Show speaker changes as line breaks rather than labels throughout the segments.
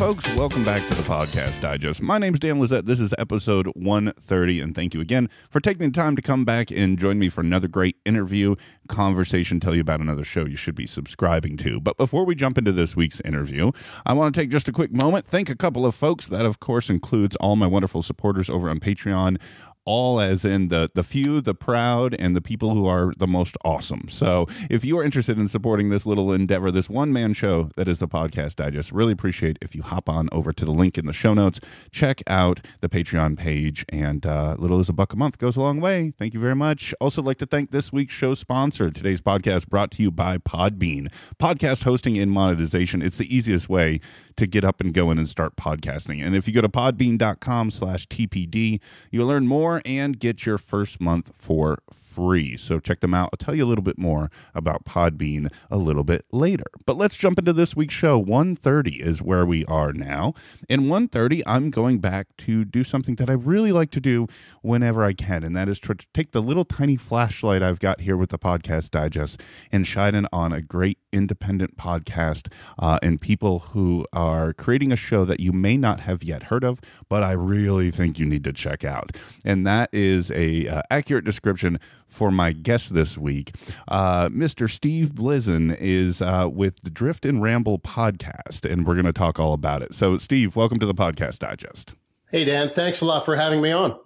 folks. Welcome back to the Podcast Digest. My name's Dan Lizette. This is episode 130, and thank you again for taking the time to come back and join me for another great interview, conversation, tell you about another show you should be subscribing to. But before we jump into this week's interview, I want to take just a quick moment, thank a couple of folks. That, of course, includes all my wonderful supporters over on Patreon, all as in the few, the proud, and the people who are the most awesome. So if you are interested in supporting this little endeavor, this one-man show that is the Podcast Digest, really appreciate if you hop on over to the link in the show notes, check out the Patreon page, and little as $1 a month goes a long way. Thank you very much. Also like to thank this week's show sponsor. Today's podcast brought to you by Podbean. Podcast hosting and monetization. It's the easiest way to get up and going and start podcasting. And if you go to podbean.com/TPD, you'll learn more and get your first month for free. So check them out. I'll tell you a little bit more about Podbean a little bit later. But let's jump into this week's show. 130 is where we are now. In 130, I'm going back to do something that I really like to do whenever I can, and that is to take the little tiny flashlight I've got here with the Podcast Digest and shine it on a great independent podcast and people who are creating a show that you may not have yet heard of, but I really think you need to check out. And that is a accurate description for my guest this week. Mr. Steve Blizin is with the Drift and Ramble podcast, and we're going to talk all about it. So, Steve, welcome to the Podcast Digest.
Hey, Dan. Thanks a lot for having me on.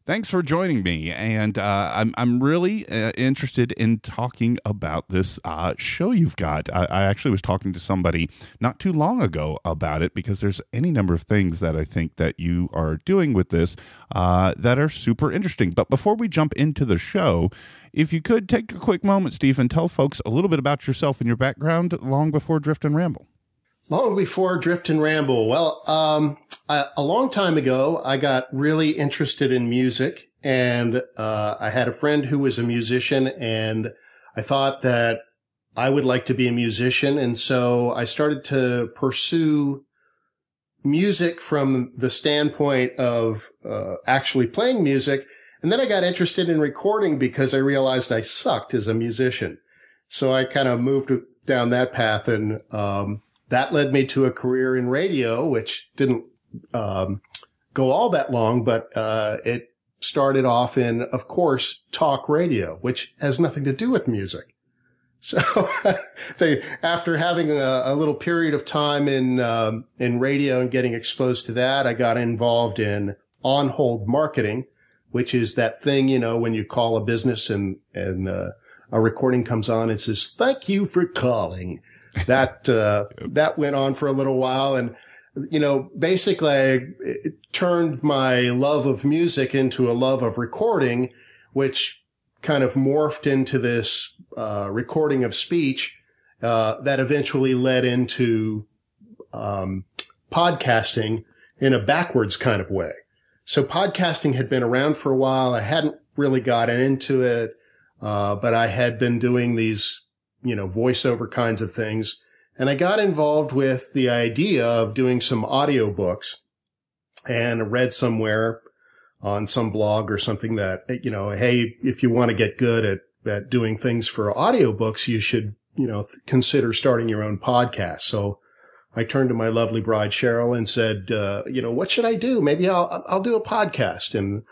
Thanks for joining me, and I'm really interested in talking about this show you've got. I actually was talking to somebody not too long ago about it because there's any number of things that I think that you are doing with this that are super interesting. But before we jump into the show, if you could take a quick moment, Steve, and tell folks a little bit about yourself and your background long before Drift and Ramble.
Long before Drift and Ramble. Well, a long time ago, I got really interested in music, and I had a friend who was a musician, and I thought that I would like to be a musician. And so I started to pursue music from the standpoint of actually playing music. And then I got interested in recording because I realized I sucked as a musician. So I kind of moved down that path, and that led me to a career in radio, which didn't go all that long, but it started off in, of course, talk radio, which has nothing to do with music. So after having a little period of time in radio and getting exposed to that, I got involved in on-hold marketing, which is that thing, you know, when you call a business and a recording comes on and says, "Thank you for calling." That went on for a little while, and you know, basically, it turned my love of music into a love of recording, which kind of morphed into this recording of speech that eventually led into podcasting in a backwards kind of way. So podcasting had been around for a while. I hadn't really gotten into it, but I had been doing these, you know, voiceover kinds of things. And I got involved with the idea of doing some audiobooks, and read somewhere on some blog or something that, you know, hey, if you want to get good at doing things for audiobooks, you should, you know, consider starting your own podcast. So I turned to my lovely bride, Cheryl, and said, you know, what should I do? Maybe I'll do a podcast. And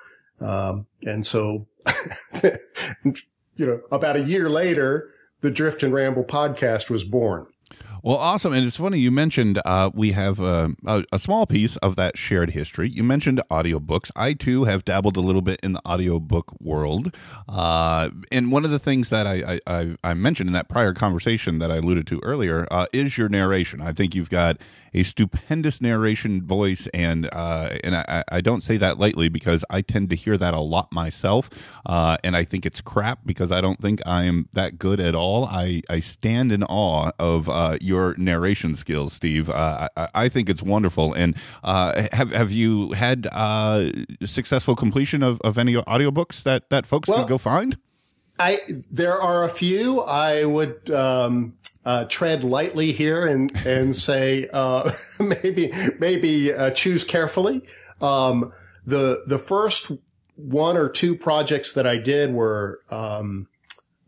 so, you know, about a year later, the Drift and Ramble podcast was born.
Well, awesome. And it's funny, you mentioned we have a small piece of that shared history. You mentioned audiobooks. I, too, have dabbled a little bit in the audiobook world. And one of the things that I mentioned in that prior conversation that I alluded to earlier is your narration. I think you've got a stupendous narration voice, and I don't say that lightly because I tend to hear that a lot myself, and I think it's crap because I don't think I am that good at all. I stand in awe of your narration skills, Steve. I think it's wonderful. And have you had successful completion of any audiobooks that folks could go find?
There are a few. I would tread lightly here and say maybe choose carefully. The first one or two projects that I did were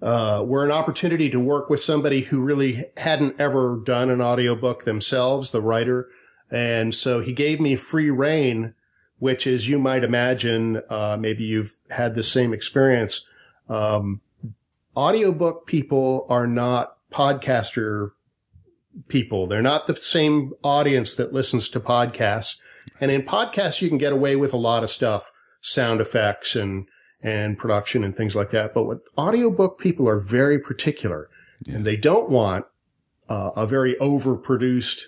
an opportunity to work with somebody who really hadn't ever done an audiobook themselves. The writer And so he gave me free rein, which, as you might imagine, maybe you've had the same experience. Audiobook people are not podcaster people. They're not the same audience that listens to podcasts. And in podcasts, you can get away with a lot of stuff, sound effects and production and things like that. But what audiobook people are very particular, and they don't want a very overproduced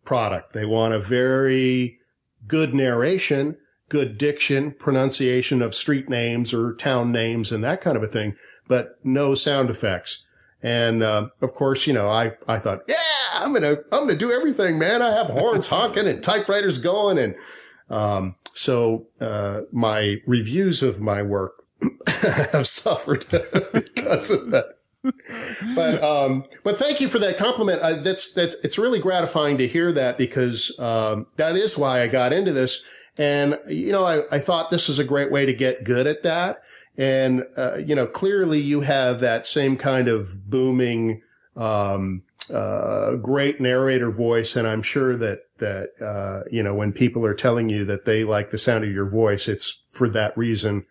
product. They want a very good narration, good diction, pronunciation of street names or town names and that kind of a thing, but no sound effects. And, of course, I thought, yeah, I'm going to do everything, man. I have horns honking and typewriters going. And, so, my reviews of my work have suffered because of that. But thank you for that compliment. It's really gratifying to hear that, because, that is why I got into this. And, I thought this was a great way to get good at that. And, clearly you have that same kind of booming, great narrator voice. And I'm sure that, when people are telling you that they like the sound of your voice, it's for that reason,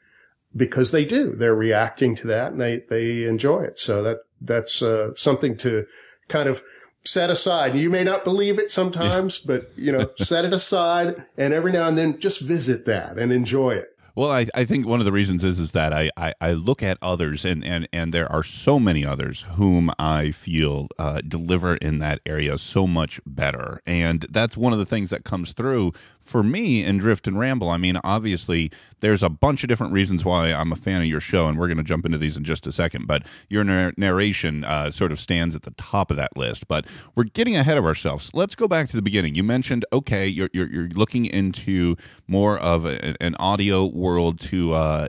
because they do. They're reacting to that and they enjoy it. So that's something to kind of set aside. You may not believe it sometimes, but, set it aside and every now and then just visit that and enjoy it.
Well, I think one of the reasons is that I look at others, and there are so many others whom I feel deliver in that area so much better. And that's one of the things that comes through for me in Drift and Ramble. I mean, obviously, there's a bunch of different reasons why I'm a fan of your show, and we're going to jump into these in just a second. But your narration sort of stands at the top of that list. But we're getting ahead of ourselves. Let's go back to the beginning. You mentioned, okay, you're looking into more of an audio world to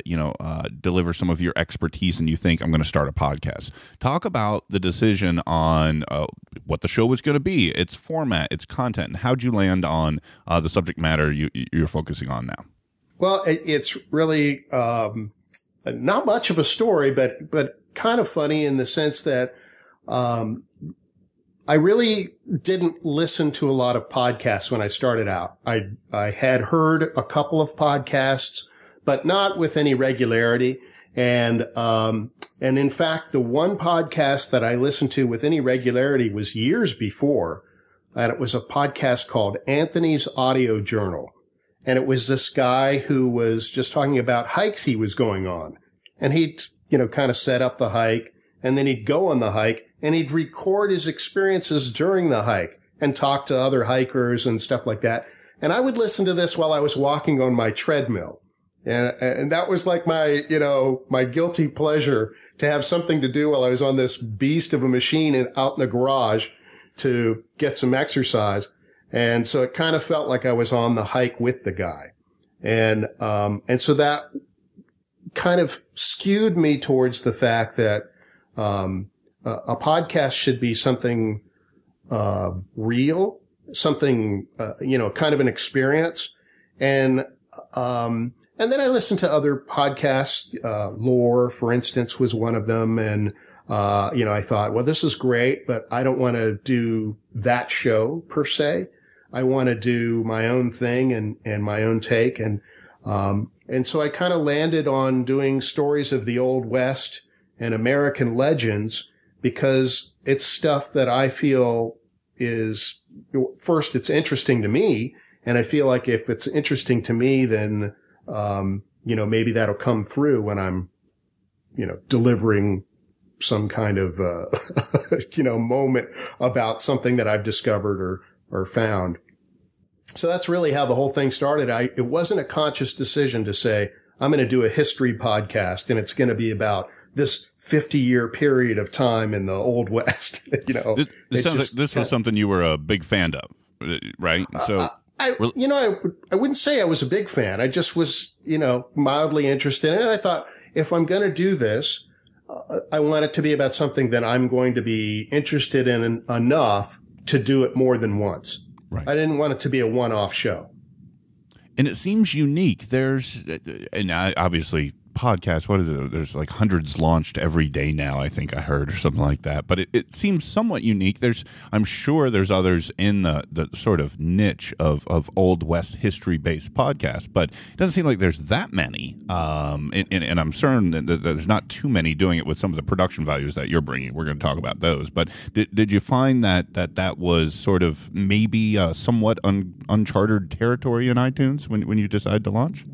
deliver some of your expertise, and you think, I'm going to start a podcast. Talk about the decision on what the show was going to be, its format, its content, and how'd you land on the subject matter you're focusing on now?
Well, it's really not much of a story, but kind of funny in the sense that I really didn't listen to a lot of podcasts when I started out. I had heard a couple of podcasts, but not with any regularity. And in fact, the one podcast that I listened to with any regularity was years before. And it was a podcast called Anthony's Audio Journal. And it was this guy who was just talking about hikes he was going on. And he'd, kind of set up the hike, and then he'd go on the hike, and he'd record his experiences during the hike and talk to other hikers and stuff like that. And I would listen to this while I was walking on my treadmill. And that was like my, my guilty pleasure, to have something to do while I was on this beast of a machine out in the garage to get some exercise. And so it kind of felt like I was on the hike with the guy. And so that kind of skewed me towards the fact that, a podcast should be something, real, something, kind of an experience. And then I listened to other podcasts. Lore, for instance, was one of them. And, I thought, well, this is great, but I don't want to do that show per se. I want to do my own thing and my own take. And so I kind of landed on doing stories of the Old West and American legends, because it's stuff that I feel is, first, it's interesting to me. And I feel like if it's interesting to me, then, maybe that'll come through when I'm, delivering some kind of, moment about something that I've discovered or found. So that's really how the whole thing started. It wasn't a conscious decision to say, I'm going to do a history podcast and it's going to be about this 50-year period of time in the Old West.
This was something you were a big fan of, right? So
I wouldn't say I was a big fan. I just was, mildly interested in it. And I thought, if I'm going to do this, I want it to be about something that I'm going to be interested in enough to do it more than once.
Right.
I didn't want it to be a one-off show.
And it seems unique. Obviously podcasts, what is it? There's like hundreds launched every day now, I think I heard, or something like that. But it seems somewhat unique. I'm sure there's others in the sort of niche of Old West history-based podcasts, but it doesn't seem like there's that many. And I'm certain that there's not too many doing it with some of the production values that you're bringing. We're going to talk about those. But did you find that was sort of maybe somewhat uncharted territory in iTunes when you decided to launch?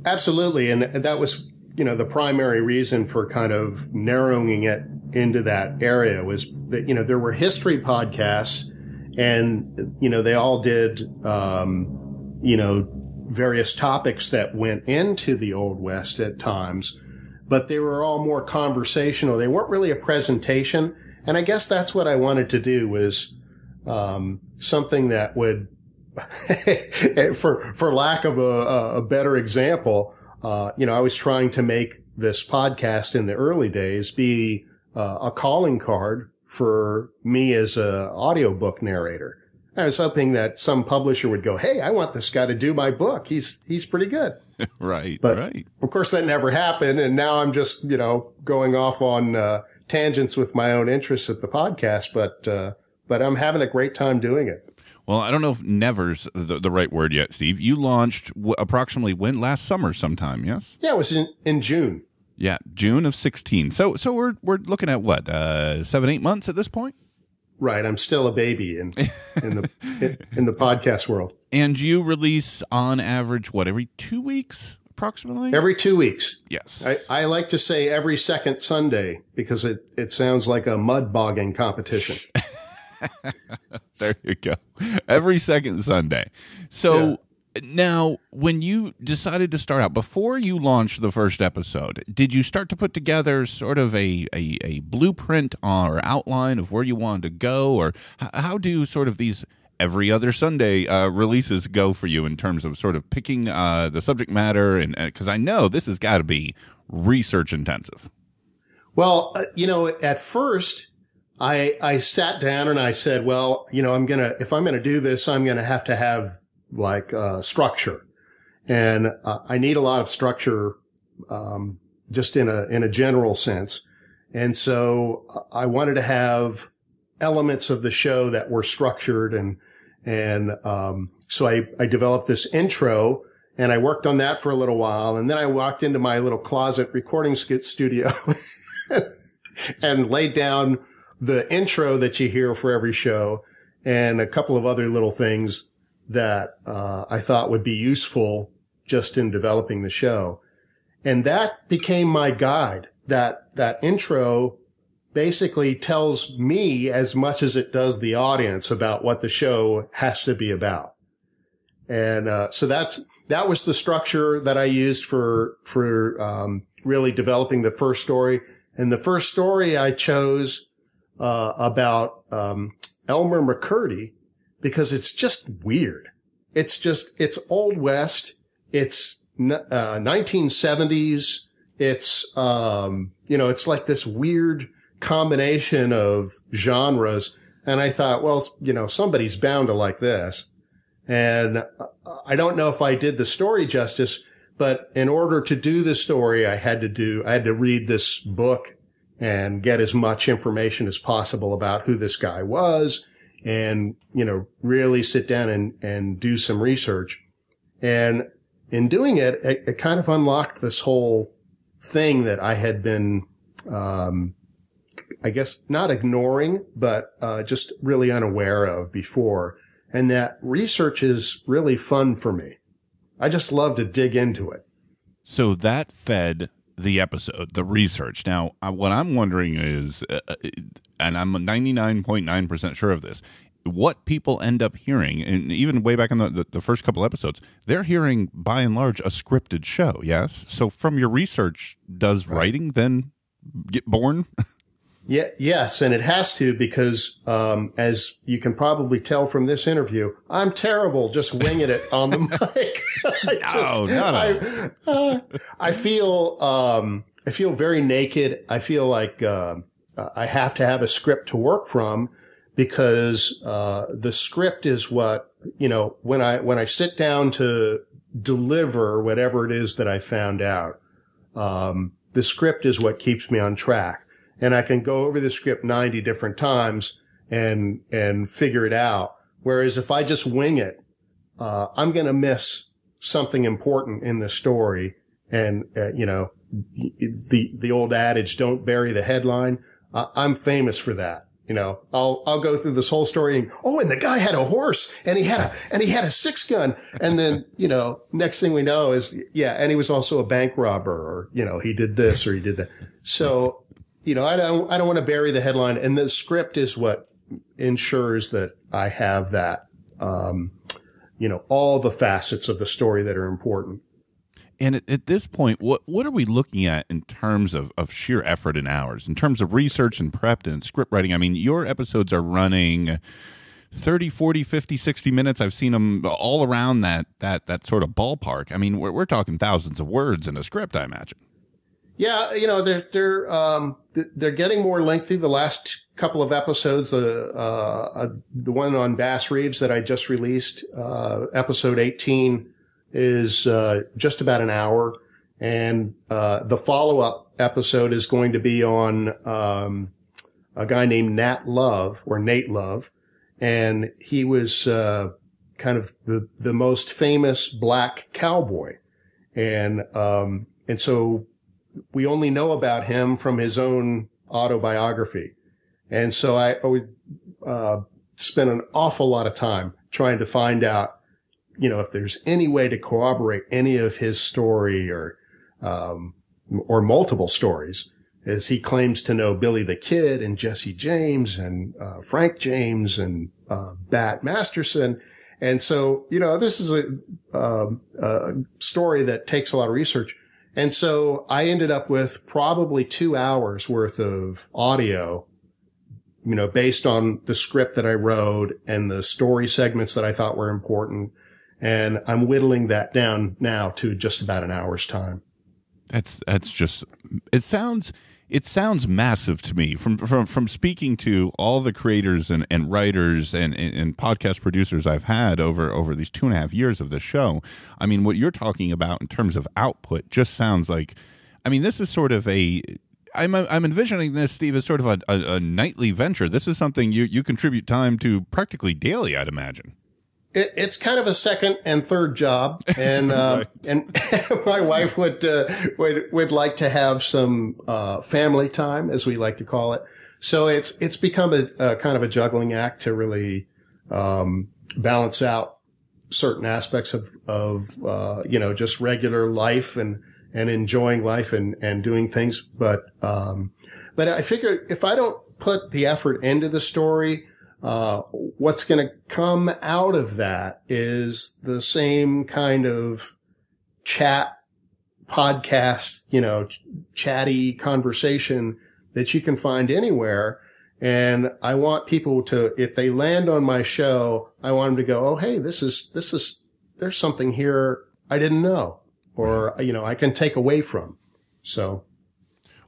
Absolutely. And that was, the primary reason for kind of narrowing it into that area was that, there were history podcasts and, they all did, various topics that went into the Old West at times, but they were all more conversational. They weren't really a presentation. And I guess that's what I wanted to do was, something that would, for lack of a better example, I was trying to make this podcast in the early days be a calling card for me as a audiobook narrator. I was hoping that some publisher would go, "Hey, I want this guy to do my book. He's pretty good."
Right.
But
right.
Of course that never happened. And now I'm just, going off on, tangents with my own interests at the podcast. But I'm having a great time doing it.
Well, I don't know if never's the right word yet, Steve. You launched approximately when? Last summer sometime, yes?
Yeah, it was in June.
Yeah, June of 16. So we're looking at what, 7-8 months at this point?
Right. I'm still a baby in the podcast world.
And you release on average, every 2 weeks approximately?
Every 2 weeks.
Yes.
I like to say every second Sunday because it sounds like a mud bogging competition.
There you go. Every second Sunday. So now, when you decided to start out, before you launched the first episode, did you start to put together sort of a blueprint or outline of where you wanted to go? Or how do sort of these every other Sunday releases go for you in terms of sort of picking the subject matter? And because I know this has got to be research intensive.
Well, at first I sat down and I said, well, if I'm going to do this, I'm going to have like structure, and I need a lot of structure, just in a general sense. And so I wanted to have elements of the show that were structured, and so I developed this intro, and I worked on that for a little while, and then I walked into my little closet recording studio and laid down the intro that you hear for every show and a couple of other little things that I thought would be useful just in developing the show. And that became my guide. That intro basically tells me as much as it does the audience about what the show has to be about. And so that was the structure that I used for really developing the first story. And the first story I chose about Elmer McCurdy because it's just weird. It's Old West. It's 1970s. It's it's like this weird combination of genres. And I thought, well, somebody's bound to like this. And I don't know if I did the story justice, but in order to do the story, I had to read this book and get as much information as possible about who this guy was and, really sit down and do some research. And in doing it, it kind of unlocked this whole thing that I had been, I guess not ignoring, but, just really unaware of before. And that research is really fun for me. I just love to dig into it.
So that fed the episode, the research. Now, what I'm wondering is, and I'm 99.9% sure of this, what people end up hearing, and even way back in the first couple episodes, they're hearing, by and large, a scripted show, yes? So from your research, does writing then get born?
Yeah, yes, and it has to because, as you can probably tell from this interview, I'm terrible just winging it on the mic. I feel very naked. I feel like I have to have a script to work from because the script is what when I sit down to deliver whatever it is that I found out. The script is what keeps me on track, and I can go over the script 90 different times and figure it out. Whereas if I just wing it, I'm going to miss something important in the story. And, the old adage, don't bury the headline. I'm famous for that. I'll go through this whole story and the guy had a horse and he had a 6-gun. And then, next thing we know is, and he was also a bank robber, or, he did this or he did that. So, I don't want to bury the headline, and the script is what ensures that I have that, all the facets of the story that are important.
And at this point, what are we looking at in terms of sheer effort in hours, in terms of research and prep and script writing? I mean, your episodes are running 30, 40, 50, 60 minutes. I've seen them all around that sort of ballpark. I mean, we're talking thousands of words in a script, I imagine.
Yeah, they're getting more lengthy. The last couple of episodes, the one on Bass Reeves that I just released, episode 18, is just about an hour, and the follow-up episode is going to be on a guy named Nate Love, and he was kind of the most famous black cowboy, and so we only know about him from his own autobiography, and so I would spend an awful lot of time trying to find out, if there's any way to corroborate any of his story or multiple stories, as he claims to know Billy the Kid and Jesse James and Frank James and Bat Masterson. And so, this is a story that takes a lot of research. And so I ended up with probably 2 hours worth of audio, based on the script that I wrote and the story segments that I thought were important. And I'm whittling that down now to just about an hour's time.
That's just, it sounds massive to me from speaking to all the creators and writers and podcast producers I've had over these 2.5 years of this show. I mean, what you're talking about in terms of output just sounds like, I mean, this is sort of I'm envisioning this, Steve, as sort of a nightly venture. This is something you contribute time to practically daily, I'd imagine.
It's kind of a second and third job, and
Right.
and my wife would like to have some family time, as we like to call it. So it's become a kind of a juggling act to really balance out certain aspects of just regular life and enjoying life and doing things. But I figure if I don't put the effort into the story, what's going to come out of that is the same kind of chat podcast, chatty conversation that you can find anywhere. And I want people to, if they land on my show, I want them to go, oh, hey, there's something here I didn't know, or, I can take away from. So.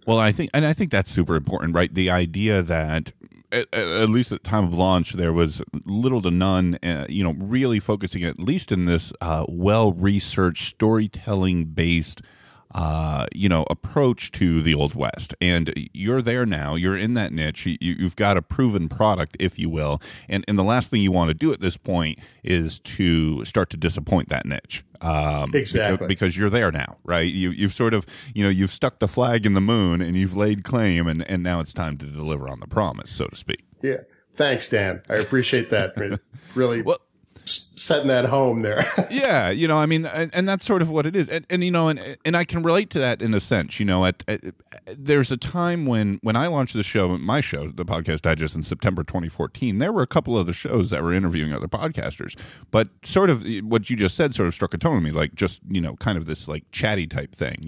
Well, I think that's super important, right? The idea that, at least at the time of launch, there was little to none, really focusing, at least in this well-researched, storytelling-based, approach to the Old West. And you're there now. You're in that niche. You've got a proven product, if you will. And the last thing you want to do at this point is to start to disappoint that niche.
Exactly.
Because you're there now, right? You've sort of, you've stuck the flag in the moon and you've laid claim, and now it's time to deliver on the promise, so to speak.
Yeah. Thanks, Dan. I appreciate that. Really setting that home there.
Yeah. And that's sort of what it is. And I can relate to that in a sense, there's a time when I launched the show, my show, the Podcast Digest, in September 2014, there were a couple other shows that were interviewing other podcasters, but sort of what you just said sort of struck a tone with me, like just, kind of this like chatty type thing,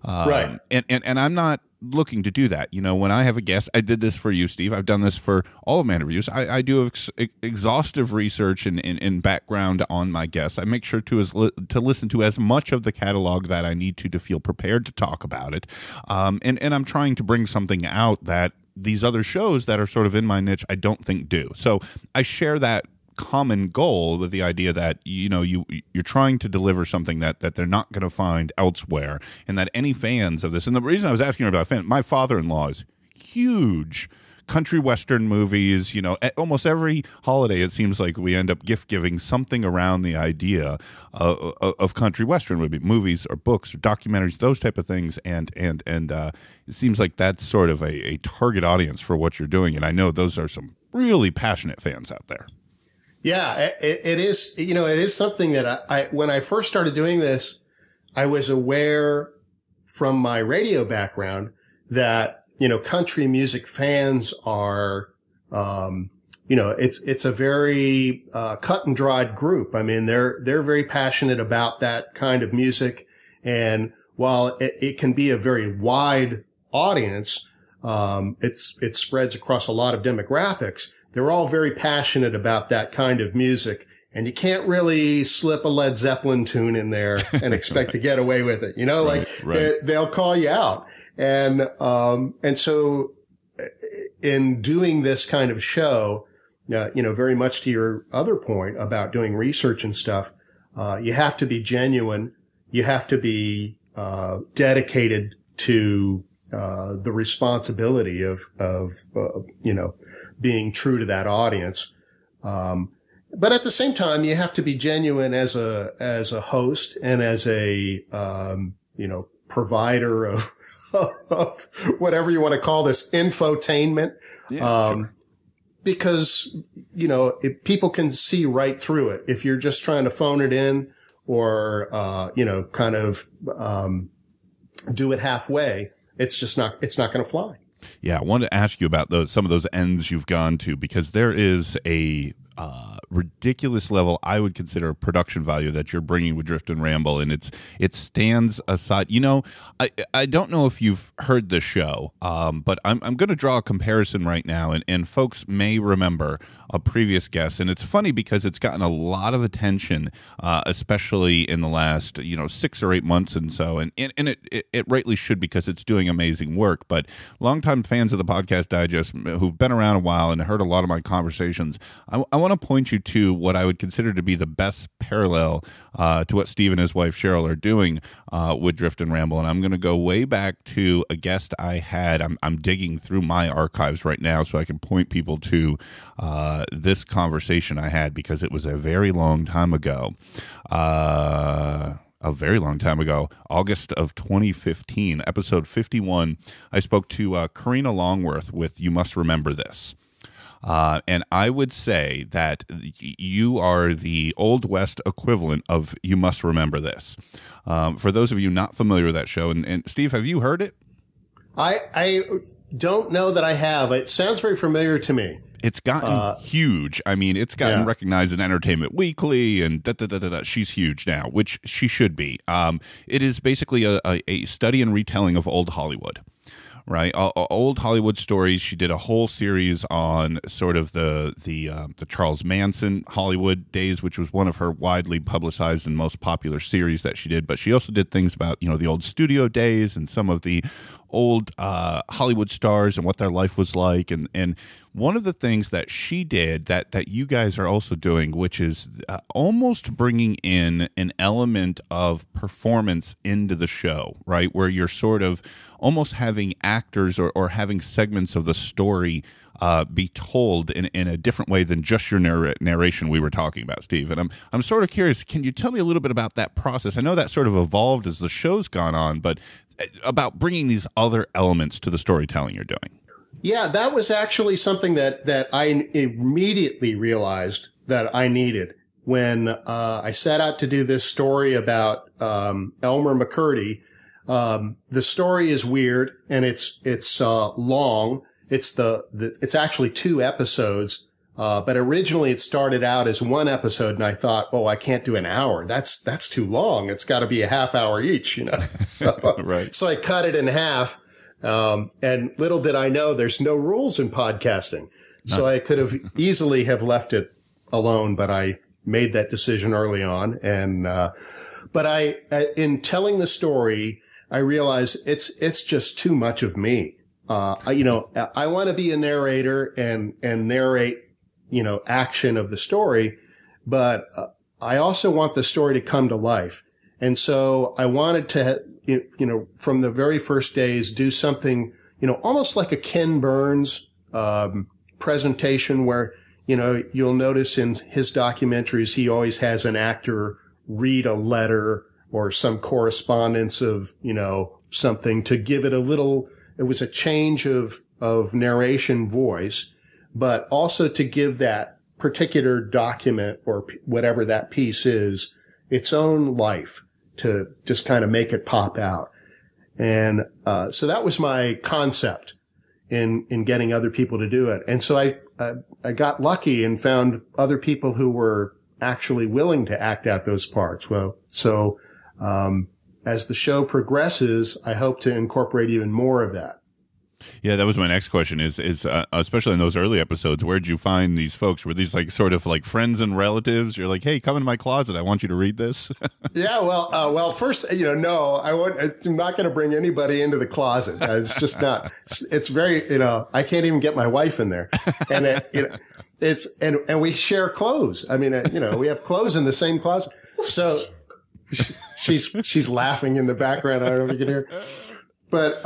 Right.
And I'm not looking to do that. When I have a guest, I did this for you, Steve. I've done this for all of my interviews. I do exhaustive research and background on my guests. I make sure to listen to as much of the catalog that I need to feel prepared to talk about it. And I'm trying to bring something out that these other shows that are sort of in my niche, I don't think do. So I share that common goal with the idea that you're trying to deliver something that they're not going to find elsewhere, and that any fans of this. And the reason I was asking about my father-in-law is huge country western movies. At almost every holiday it seems like we end up gift giving something around the idea of country western movies or books or documentaries, those type of things, and it seems like that's sort of a target audience for what you're doing, and I know those are some really passionate fans out there.
Yeah, it is. It is something that I when I first started doing this, I was aware from my radio background that country music fans are, it's a very cut and dried group. I mean, they're very passionate about that kind of music, and while it can be a very wide audience, it spreads across a lot of demographics. They're all very passionate about that kind of music, and you can't really slip a Led Zeppelin tune in there and expect to get away with it. Right. They'll call you out. And so in doing this kind of show, very much to your other point about doing research and stuff, you have to be genuine. You have to be, dedicated to, the responsibility of being true to that audience. But at the same time, you have to be genuine as a host and as a, provider of whatever you want to call this, infotainment. Yeah, sure. Because, if people can see right through it. If you're just trying to phone it in or, kind of, do it halfway, it's not going to fly.
Yeah, I wanted to ask you about some of those ends you've gone to, because there is a ridiculous level I would consider production value that you're bringing with Drift and Ramble, and it stands aside. I don't know if you've heard the show, but I'm going to draw a comparison right now, and folks may remember a previous guest, and it's funny because it's gotten a lot of attention, especially in the last 6 or 8 months and so, and it rightly should, because it's doing amazing work. But longtime fans of the Podcast Digest who've been around a while and heard a lot of my conversations, I want to point you to what I would consider to be the best parallel to what Steve and his wife Cheryl are doing with Drift and Ramble. And I'm going to go way back to a guest I had. I'm digging through my archives right now so I can point people to this conversation I had, because it was a very long time ago. August of 2015, episode 51. I spoke to Karina Longworth with You Must Remember This. And I would say that you are the Old West equivalent of You Must Remember This. For those of you not familiar with that show, and Steve, have you heard it? I
don't know that I have. It sounds very familiar to me.
It's gotten huge. I mean, it's gotten recognized in Entertainment Weekly, and she's huge now, which she should be. It is basically a study and retelling of old Hollywood. Right, old Hollywood stories. She did a whole series on sort of the Charles Manson Hollywood days, which was one of her widely publicized and most popular series that she did. But she also did things about the old studio days and some of the old Hollywood stars and what their life was like. And one of the things that she did that you guys are also doing, which is almost bringing in an element of performance into the show, right, where you're sort of almost having actors or having segments of the story be told in a different way than just your narration we were talking about, Steve. And I'm sort of curious, can you tell me a little bit about that process? I know that sort of evolved as the show's gone on, but about bringing these other elements to the storytelling you're doing.
Yeah, that was actually something that I immediately realized that I needed when I set out to do this story about Elmer McCurdy. The story is weird and it's long. It's actually 2 episodes. But originally it started out as 1 episode, and I thought, oh, I can't do an hour. That's too long. It's got to be a half hour each, So,
right.
So I cut it in half. And little did I know there's no rules in podcasting. So I could have easily have left it alone, but I made that decision early on. And, but in telling the story, I realized it's just too much of me. I want to be a narrator and narrate, action of the story, but I also want the story to come to life. And so I wanted to, from the very first days, do something, almost like a Ken Burns presentation where, you'll notice in his documentaries, he always has an actor read a letter or some correspondence of, something to give it it was a change of narration voice, but also to give that particular document or whatever that piece is its own life, to just kind of make it pop out. And so that was my concept in getting other people to do it. And so I got lucky and found other people who were actually willing to act out those parts. Well, so as the show progresses, I hope to incorporate even more of that.
Yeah, that was my next question is especially in those early episodes, where'd you find these folks? Were these like sort of like friends and relatives? You're like, hey, come in my closet. I want you to read this.
Yeah, well, first, no, I'm not going to bring anybody into the closet. It's just not, it's very, I can't even get my wife in there. And and we share clothes. I mean, we have clothes in the same closet. So she's laughing in the background. I don't know if you can hear, but,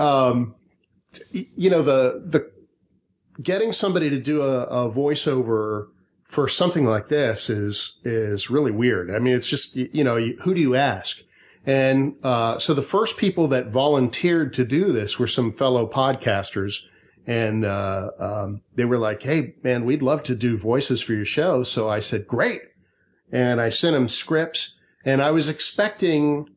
the getting somebody to do a voiceover for something like this is really weird. I mean, it's just, who do you ask? And, so the first people that volunteered to do this were some fellow podcasters. And, they were like, hey, man, we'd love to do voices for your show. So I said, great. And I sent them scripts, and I was expecting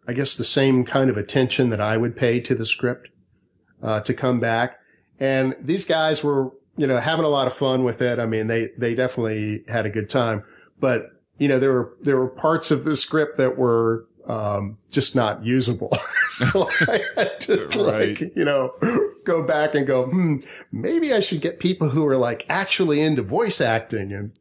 I guess the same kind of attention that I would pay to the script, to come back. And these guys were, having a lot of fun with it. I mean, they definitely had a good time, but, there were parts of the script that were, just not usable. So I had to go back and go, maybe I should get people who are like actually into voice acting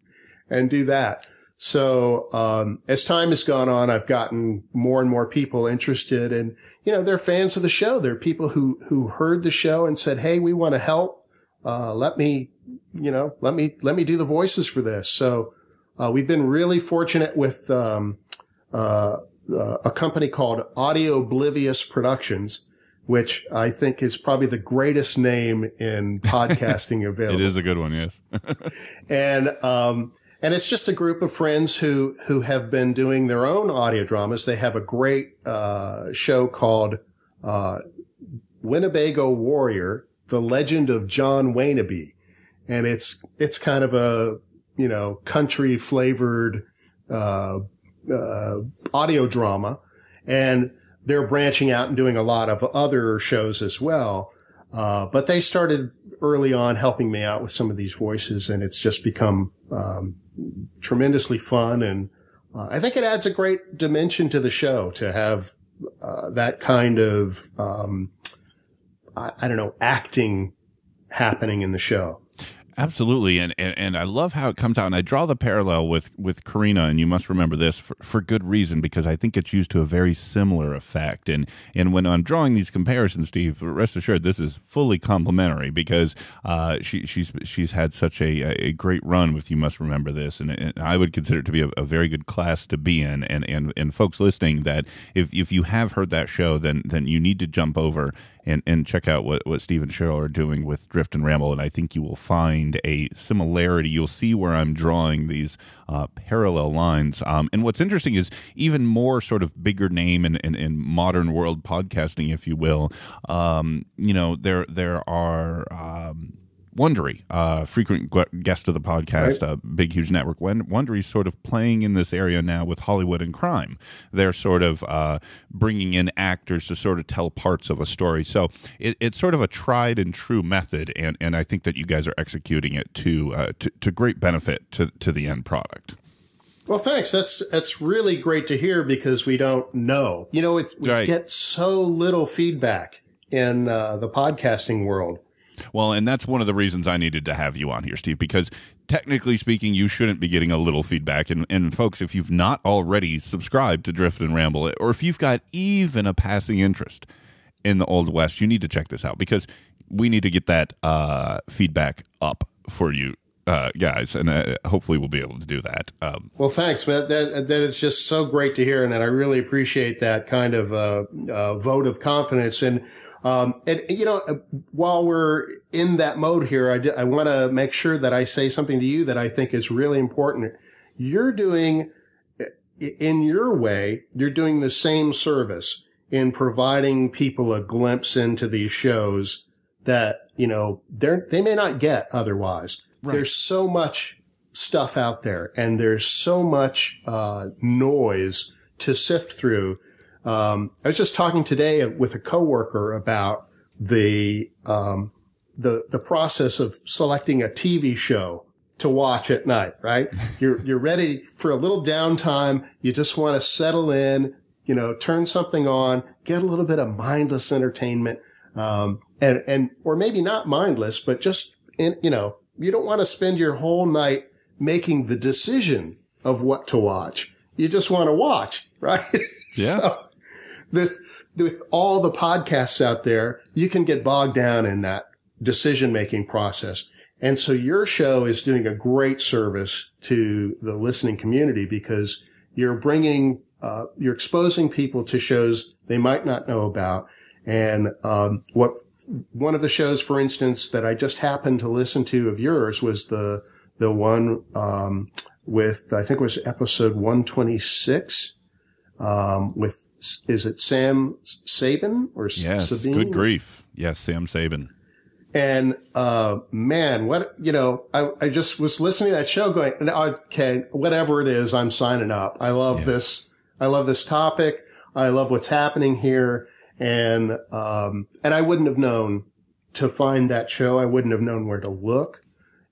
and do that. So, as time has gone on, I've gotten more and more people interested, and, they're fans of the show. They're people who heard the show and said, hey, we want to help. Let me do the voices for this. So, we've been really fortunate with, a company called Audio Oblivious Productions, which I think is probably the greatest name in podcasting available.
It is a good one, yes.
And it's just a group of friends who have been doing their own audio dramas. They have a great show called Winnebago Warrior: The Legend of John Waynaby, and it's kind of a country flavored audio drama, and they're branching out and doing a lot of other shows as well. But they started early on helping me out with some of these voices, and it's just become tremendously fun. And I think it adds a great dimension to the show to have that kind of, acting happening in the show.
Absolutely, and I love how it comes out, and I draw the parallel with Karina, and you must remember this for good reason, because I think it's used to a very similar effect. And when I'm drawing these comparisons, Steve, rest assured this is fully complimentary, because she's had such a great run with You Must Remember This, and I would consider it to be a very good class to be in. And folks listening, that if you have heard that show, then you need to jump over and check out what Steve and Cheryl are doing with Drift and Ramble, and I think you will find a similarity. You'll see where I'm drawing these parallel lines. And what's interesting is even more sort of bigger name in modern world podcasting, if you will. There are Wondery, frequent guest of the podcast, right. Big, huge network. Wondery's sort of playing in this area now with Hollywood and crime. They're sort of bringing in actors to sort of tell parts of a story. So it's sort of a tried and true method, and I think that you guys are executing it to great benefit to the end product.
Well, thanks. That's really great to hear, because we don't know. We
right.
get so little feedback in the podcasting world.
Well, and that's one of the reasons I needed to have you on here, Steve, because technically speaking, you shouldn't be getting a little feedback. And folks, if you've not already subscribed to Drift and Ramble, or if you've got even a passing interest in the Old West, you need to check this out, because we need to get that feedback up for you guys, and hopefully we'll be able to do that.
Well, thanks, man. That is just so great to hear, and I really appreciate that kind of vote of confidence. And you know, while we're in that mode here, I want to make sure that I say something to you that I think is really important. You're doing, in your way, you're doing the same service in providing people a glimpse into these shows that, you know, they may not get otherwise. Right. There's so much stuff out there, and there's so much noise to sift through. I was just talking today with a coworker about the process of selecting a TV show to watch at night, right? You're ready for a little downtime. You just want to settle in, you know, turn something on, get a little bit of mindless entertainment, and or maybe not mindless, but just you know, you don't want to spend your whole night making the decision of what to watch. You just want to watch, right?
Yeah.
So with all the podcasts out there, you can get bogged down in that decision-making process. And so your show is doing a great service to the listening community because you're you're exposing people to shows they might not know about. And one of the shows, for instance, that I just happened to listen to of yours was the one with, I think it was episode 126, with, is it Sam Sabin or
yes,
Sabine?
Good grief. Yes, Sam Sabin.
And, man, what, you know, I just was listening to that show going, okay, whatever it is, I'm signing up. I love this. I love this topic. I love what's happening here. And I wouldn't have known to find that show. I wouldn't have known where to look.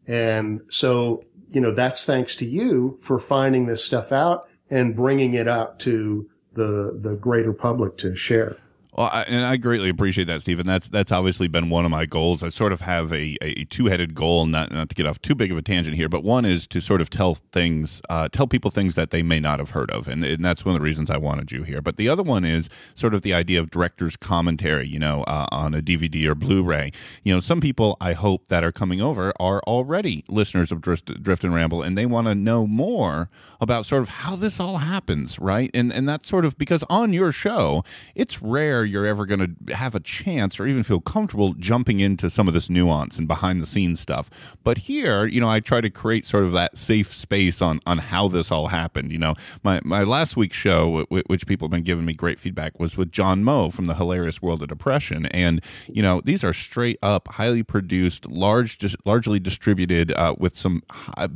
And so, you know, that's thanks to you for finding this stuff out and bringing it up to the greater public to share.
Well, I greatly appreciate that, Steve. And that's obviously been one of my goals. I sort of have a two-headed goal, not to get off too big of a tangent here, but one is to sort of tell people things that they may not have heard of. And that's one of the reasons I wanted you here. But the other one is sort of the idea of director's commentary, you know, on a DVD or Blu-ray. You know, some people, I hope, that are coming over are already listeners of Drift and Ramble, and they want to know more about sort of how this all happens, right? And that's sort of because on your show, it's rare you're ever going to have a chance or even feel comfortable jumping into some of this nuance and behind the scenes stuff. But here, you know, I try to create sort of that safe space on how this all happened. You know, my last week's show, which people have been giving me great feedback, was with John Moe from the Hilarious World of Depression. And, you know, these are straight up, highly produced, largely distributed with some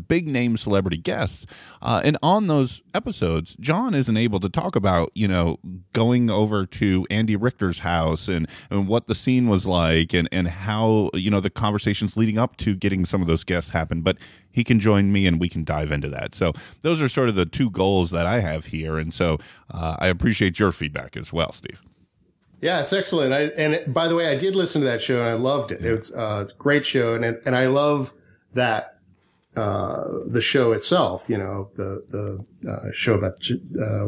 big name celebrity guests. And on those episodes, John isn't able to talk about, you know, going over to Andy Richter's house and what the scene was like and how, you know, the conversations leading up to getting some of those guests happen. But he can join me and we can dive into that. So those are sort of the two goals that I have here. And so I appreciate your feedback as well, Steve.
Yeah, it's excellent. By the way, I did listen to that show and I loved it. It's a great show. And I love that. The show itself, you know, the show about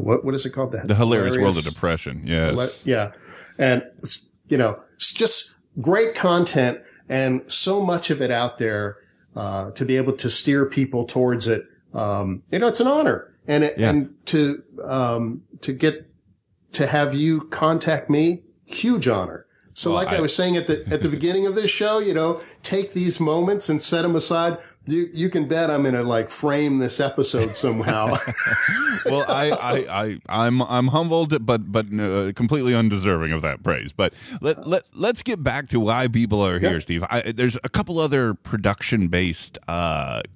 what is it called? The
Hilarious World of Depression. Yes.
Yeah. And it's, you know, it's just great content and so much of it out there to be able to steer people towards it. You know, it's an honor. And to get to have you contact me, huge honor. So well, like I was saying at the beginning of this show, you know, take these moments and set them aside. You can bet I'm going to frame this episode somehow.
Well, I'm humbled, but completely undeserving of that praise. But let's get back to why people are here, Steve. There's a couple other production-based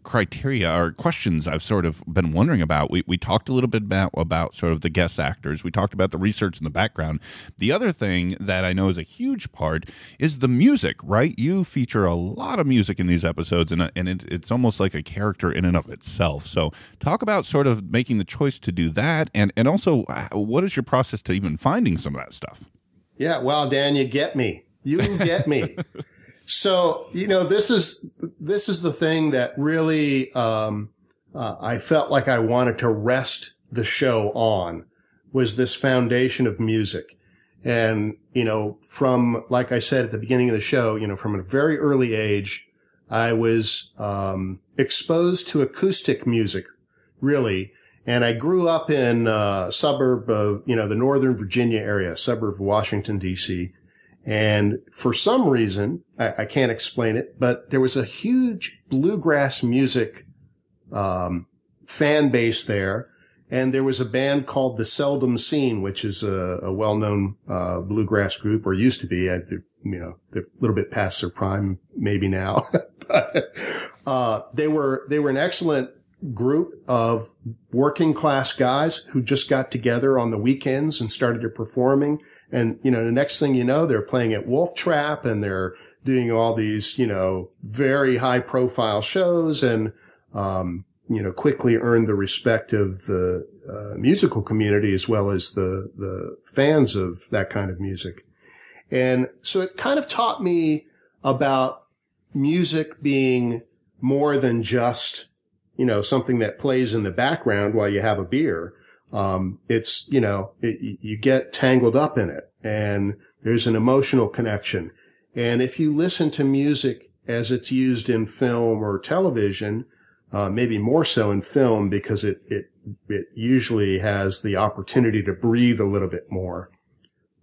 criteria or questions I've sort of been wondering about. We talked a little bit about sort of the guest actors. We talked about the research in the background. The other thing that I know is a huge part is the music, right? You feature a lot of music in these episodes, and it's almost like a character in and of itself. So talk about sort of making the choice to do that, and also what is your process to even finding some of that stuff?
Yeah, well, Dan, you get me. You get me. So, you know, this is the thing that really I felt like I wanted to rest the show on, was this foundation of music. And, from, like I said at the beginning of the show, from a very early age, I was, exposed to acoustic music, really. And I grew up in a suburb of, the Northern Virginia area, suburb of Washington, D.C. And for some reason, I can't explain it, but there was a huge bluegrass music fan base there. And there was a band called The Seldom Scene, which is a well-known bluegrass group, or used to be. They're a little bit past their prime, maybe now. But they were an excellent group of working class guys who just got together on the weekends and started performing. And, the next thing you know, they're playing at Wolf Trap and they're doing all these, very high profile shows and, quickly earned the respect of the musical community as well as the fans of that kind of music. And so it kind of taught me about music being more than just, something that plays in the background while you have a beer. It's, you get tangled up in it and there's an emotional connection. And if you listen to music as it's used in film or television, maybe more so in film because it usually has the opportunity to breathe a little bit more.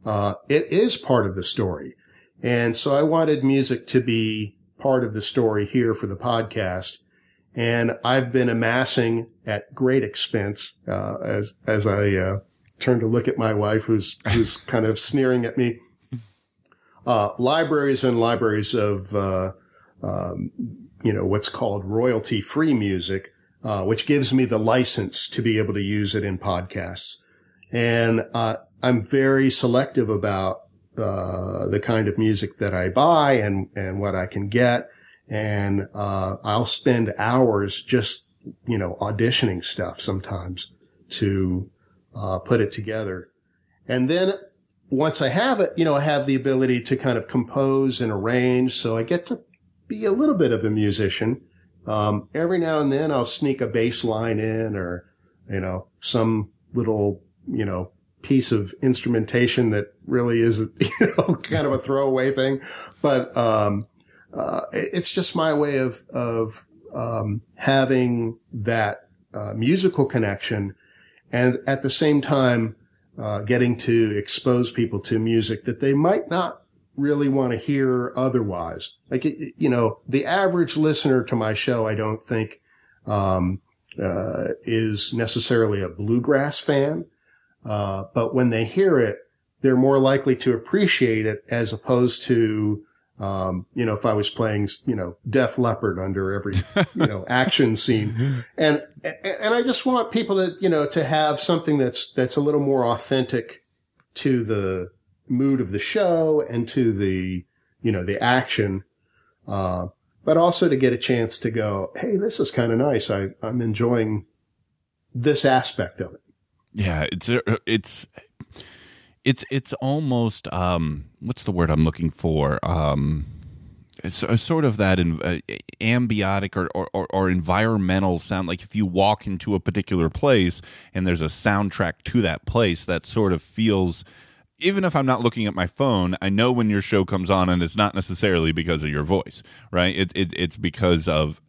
It is part of the story. And so I wanted music to be part of the story here for the podcast. And I've been amassing at great expense, as I, turn to look at my wife who's kind of sneering at me, libraries and libraries of, what's called royalty-free music, which gives me the license to be able to use it in podcasts. And, I'm very selective about, the kind of music that I buy and what I can get. And, I'll spend hours just, auditioning stuff sometimes to, put it together. And then once I have it, I have the ability to kind of compose and arrange. So I get to be a little bit of a musician. Every now and then I'll sneak a bass line in or, some little, piece of instrumentation that really is, kind of a throwaway thing. But, it's just my way of having that, musical connection and at the same time, getting to expose people to music that they might not really want to hear otherwise. Like, the average listener to my show, I don't think, is necessarily a bluegrass fan. But when they hear it, they're more likely to appreciate it as opposed to, if I was playing, Def Leppard under every, action scene. And I just want people to, to have something that's a little more authentic to the mood of the show and to the, the action. But also to get a chance to go, hey, this is kind of nice. I'm enjoying this aspect of it.
Yeah, it's almost what's the word I'm looking for? It's a sort of that ambiotic or environmental sound. Like if you walk into a particular place and there's a soundtrack to that place, that sort of feels. Even if I'm not looking at my phone, I know when your show comes on, and it's not necessarily because of your voice, right? It's because of.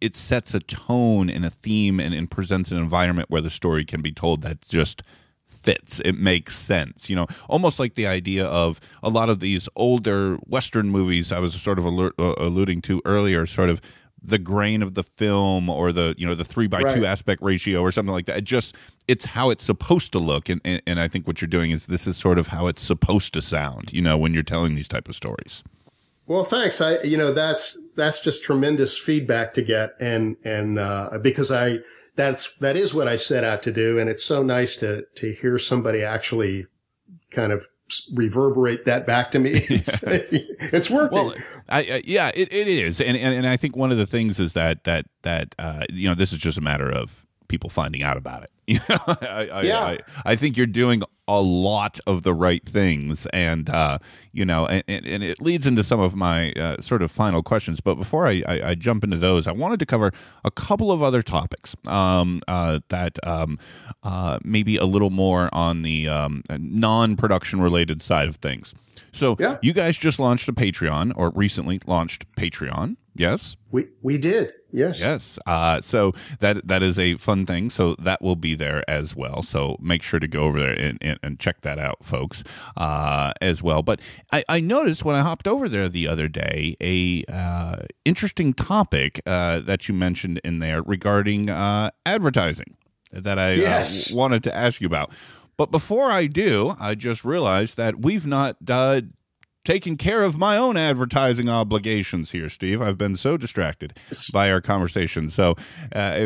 It sets a tone and a theme and presents an environment where the story can be told that just fits. It makes sense. Almost like the idea of a lot of these older Western movies I was sort of alluding to earlier, sort of the grain of the film or the 3:2 aspect ratio or something like that. It's how it's supposed to look. And I think what you're doing is this is sort of how it's supposed to sound, when you're telling these type of stories.
Well, thanks. That's just tremendous feedback to get. And because that is what I set out to do. And it's so nice to hear somebody actually kind of reverberate that back to me. It's working.
Well, it is. And I think one of the things is that this is just a matter of people finding out about it. I think you're doing a lot of the right things, and and it leads into some of my sort of final questions. But before I jump into those, I wanted to cover a couple of other topics that maybe a little more on the non-production related side of things. So you guys just launched a Patreon, or recently launched Patreon. Yes,
we did. Yes.
So that is a fun thing. So that will be there as well. So make sure to go over there and check that out, folks, as well. But I noticed when I hopped over there the other day, a interesting topic that you mentioned in there regarding advertising that I wanted to ask you about. But before I do, I just realized that we've not taken care of my own advertising obligations here, Steve. I've been so distracted by our conversation. So,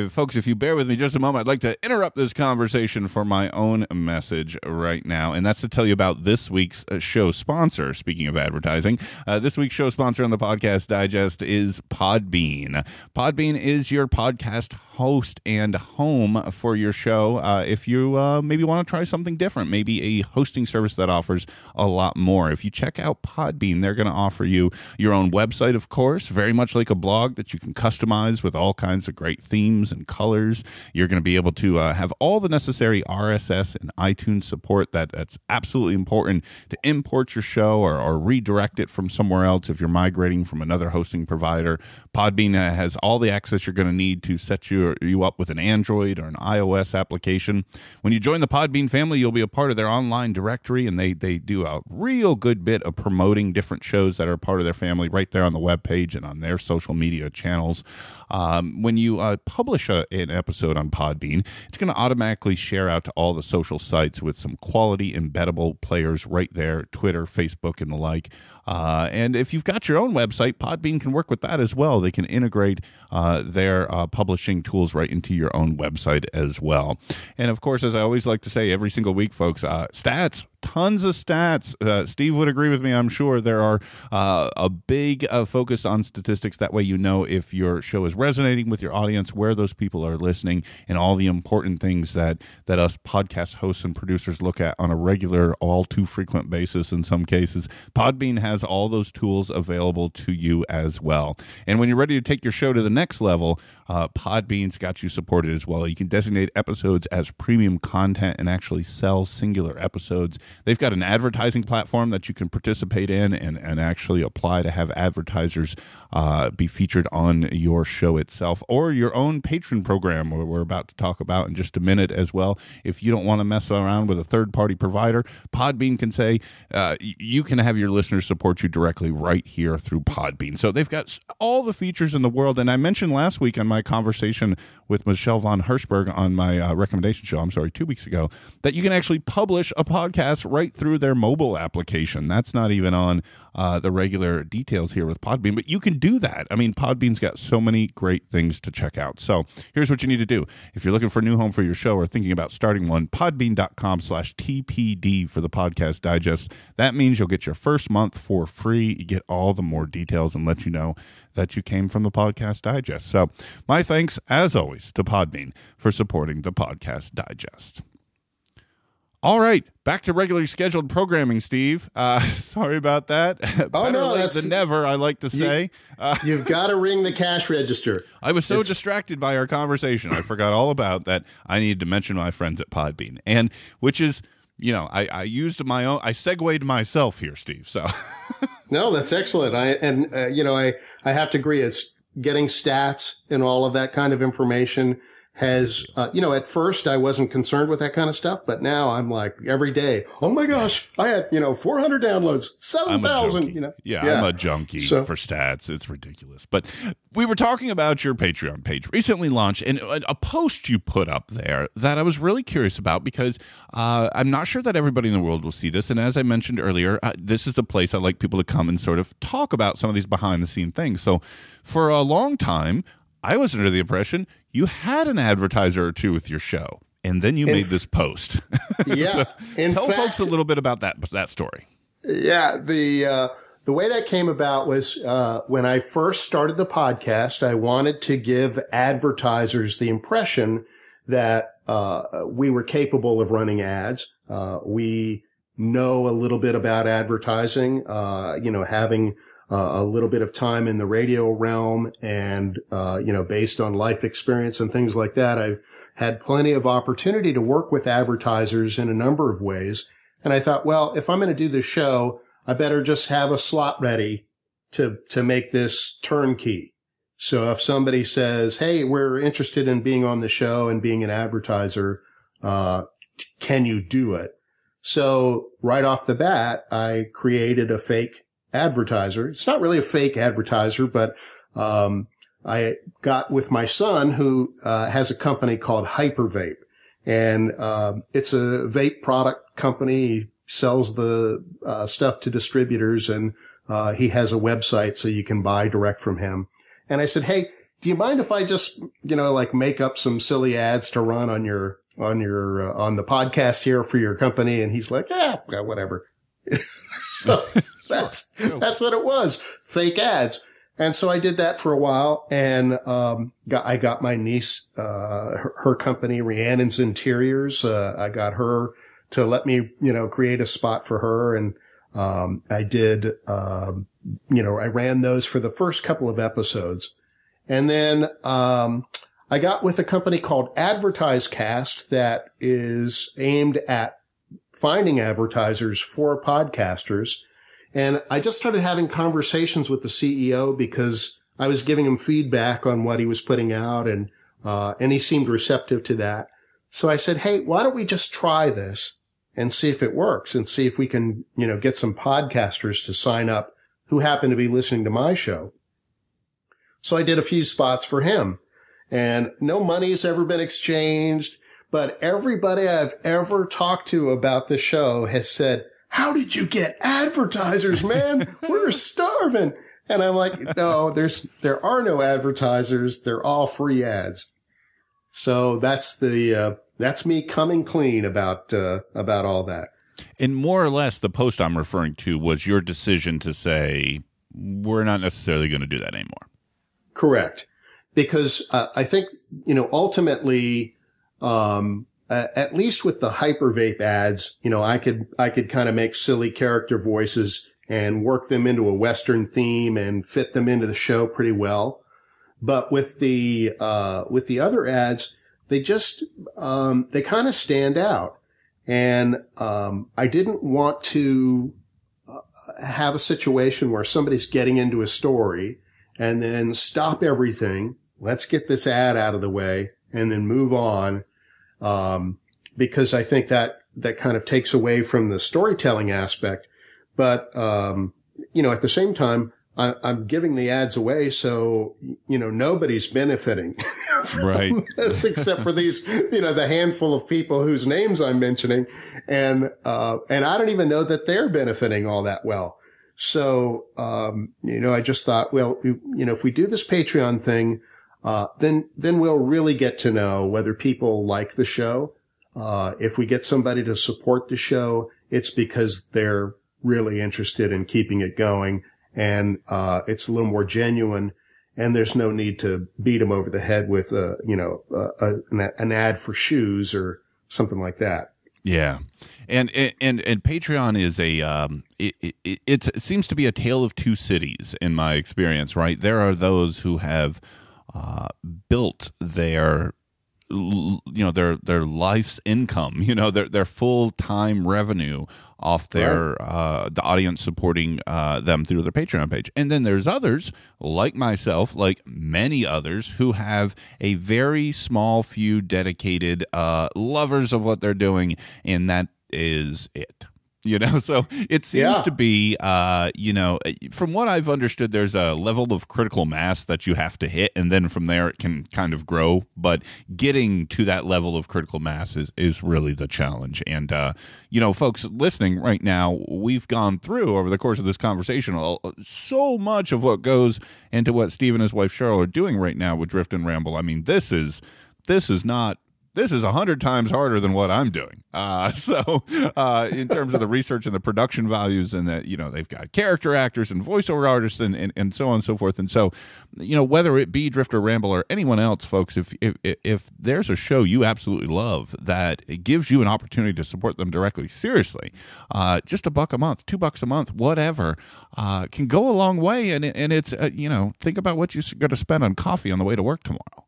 folks, if you bear with me just a moment, I'd like to interrupt this conversation for my own message right now, and that's to tell you about this week's show sponsor. Speaking of advertising, this week's show sponsor on the Podcast Digest is Podbean. Podbean is your podcast host and home for your show. If you maybe want to try something different, maybe a hosting service that offers a lot more. If you check out Podbean, they're going to offer you your own website, of course, very much like a blog that you can customize with all kinds of great themes and colors. You're going to be able to have all the necessary RSS and iTunes support that's absolutely important to import your show or redirect it from somewhere else if you're migrating from another hosting provider. Podbean has all the access you're going to need to set you up with an Android or an iOS application. When you join the Podbean family, you'll be a part of their online directory, and they do a real good bit of promoting different shows that are part of their family right there on the webpage and on their social media channels. When you publish an episode on Podbean, it's going to automatically share out to all the social sites with some quality embeddable players right there, Twitter, Facebook, and the like. And if you've got your own website, Podbean can work with that as well. They can integrate their publishing tools right into your own website as well. And of course, as I always like to say every single week, folks, stats. Tons of stats. Steve would agree with me, I'm sure. There are a big focus on statistics. That way you know if your show is resonating with your audience, where those people are listening, and all the important things that us podcast hosts and producers look at on a regular, all too frequent basis in some cases. Podbean has all those tools available to you as well. And when you're ready to take your show to the next level, Podbean's got you supported as well. You can designate episodes as premium content and actually sell singular episodes. They've got an advertising platform that you can participate in and actually apply to have advertisers be featured on your show itself, or your own patron program, where we're about to talk about in just a minute as well. If you don't want to mess around with a third-party provider, Podbean can say you can have your listeners support you directly right here through Podbean. So they've got all the features in the world. And I mentioned last week on my conversation with Michelle von Hirschberg on my recommendation show, 2 weeks ago, that you can actually publish a podcast right through their mobile application. That's not even on the regular details here with Podbean, but you can do that. I mean, Podbean's got so many great things to check out. So here's what you need to do. If you're looking for a new home for your show or thinking about starting one, podbean.com/TPD for the Podcast Digest. That means you'll get your first month for free. You get all the more details and let you know that you came from the Podcast Digest. So my thanks, as always, to Podbean for supporting the Podcast Digest. All right, back to regularly scheduled programming, Steve. Sorry about that. Better late than never, I like to say.
You've got to ring the cash register.
I was so distracted by our conversation, I forgot all about that. I needed to mention my friends at Podbean, and which is, I used my own. I segued myself here, Steve. So
no, that's excellent. I have to agree. It's getting stats and all of that kind of information has, at first I wasn't concerned with that kind of stuff, but now I'm like every day, oh my gosh, I had, 400 downloads, 7,000,
I'm a junkie for stats. It's ridiculous. But we were talking about your Patreon page recently launched, and a post you put up there that I was really curious about because I'm not sure that everybody in the world will see this. And as I mentioned earlier, this is the place I like people to come and sort of talk about some of these behind the scene things. So for a long time, I was under the impression you had an advertiser or two with your show, and then you made this post.
Yeah.
So tell folks a little bit about that story.
Yeah. The way that came about was when I first started the podcast, I wanted to give advertisers the impression that we were capable of running ads. We know a little bit about advertising, having a little bit of time in the radio realm and, based on life experience and things like that, I've had plenty of opportunity to work with advertisers in a number of ways. And I thought, well, if I'm going to do this show, I better just have a slot ready to make this turnkey. So if somebody says, hey, we're interested in being on the show and being an advertiser, can you do it? So right off the bat, I created a fake advertiser. It's not really a fake advertiser, but I got with my son who has a company called Hypervape. And it's a vape product company. He sells the stuff to distributors, and he has a website so you can buy direct from him. And I said, hey, do you mind if I just, make up some silly ads to run on the podcast here for your company? And he's like, yeah, whatever. So that's what it was. Fake ads. And so I did that for a while, and I got my niece, her company, Rhiannon's Interiors. I got her to let me, create a spot for her, and I did, I ran those for the first couple of episodes, and then I got with a company called AdvertiseCast that is aimed at finding advertisers for podcasters. And I just started having conversations with the CEO because I was giving him feedback on what he was putting out, and he seemed receptive to that. So I said, hey, why don't we just try this and see if it works and see if we can, get some podcasters to sign up who happen to be listening to my show. So I did a few spots for him, and no money's ever been exchanged, but everybody I've ever talked to about the show has said, how did you get advertisers, man? We're starving. And I'm like, no, there are no advertisers. They're all free ads. So that's me coming clean about all that.
And more or less, the post I'm referring to was your decision to say, we're not necessarily going to do that anymore.
Correct. Because I think, ultimately, at least with the Hypervape ads, I could kind of make silly character voices and work them into a Western theme and fit them into the show pretty well. But with the other ads, they just, they kind of stand out. And, I didn't want to have a situation where somebody's getting into a story and then stop everything. Let's get this ad out of the way and then move on. Because I think that kind of takes away from the storytelling aspect. But, at the same time, I'm giving the ads away. So, nobody's benefiting from this except for these, the handful of people whose names I'm mentioning. And I don't even know that they're benefiting all that well. So, I just thought, well, if we do this Patreon thing, then we'll really get to know whether people like the show. If we get somebody to support the show, it's because they're really interested in keeping it going, and it's a little more genuine, and there's no need to beat them over the head with an ad for shoes or something like that.
Yeah. And Patreon is it seems to be a tale of two cities in my experience, right? There are those who have built their life's income, their full-time revenue off their the audience supporting them through their Patreon page. And then there's others like myself, like many others, who have a very small few dedicated lovers of what they're doing, and that is it. So it seems to be, from what I've understood, there's a level of critical mass that you have to hit, and then from there it can kind of grow. But getting to that level of critical mass is really the challenge. And, folks listening right now, we've gone through over the course of this conversation so much of what goes into what Steve and his wife Cheryl are doing right now with Drift and Ramble. I mean, this is not this is 100 times harder than what I'm doing. So in terms of the research and the production values, and that, they've got character actors and voiceover artists and so on and so forth. And so, whether it be Drift or Ramble or anyone else, folks, if there's a show you absolutely love that it gives you an opportunity to support them directly, seriously, just $1 a month, $2 a month, whatever, can go a long way. And it's, think about what you're going to spend on coffee on the way to work tomorrow.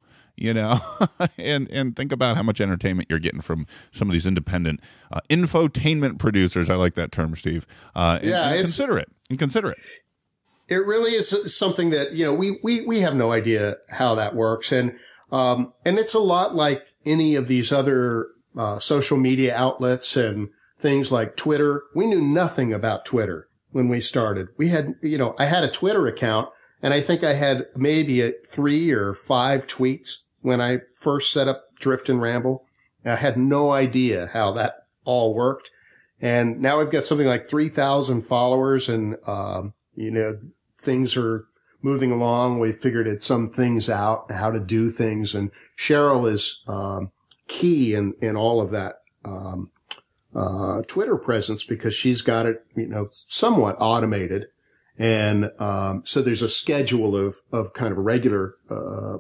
And think about how much entertainment you're getting from some of these independent infotainment producers. I like that term, Steve. And consider it.
It really is something that, we have no idea how that works. And it's a lot like any of these other social media outlets and things like Twitter. We knew nothing about Twitter when we started. We had, I had a Twitter account, and I think I had maybe 3 or 5 tweets when I first set up Drift and Ramble. I had no idea how that all worked. And now I've got something like 3,000 followers, and, things are moving along. We figured some things out, how to do things. And Cheryl is key in all of that Twitter presence, because she's got it, somewhat automated. And so there's a schedule of kind of a regular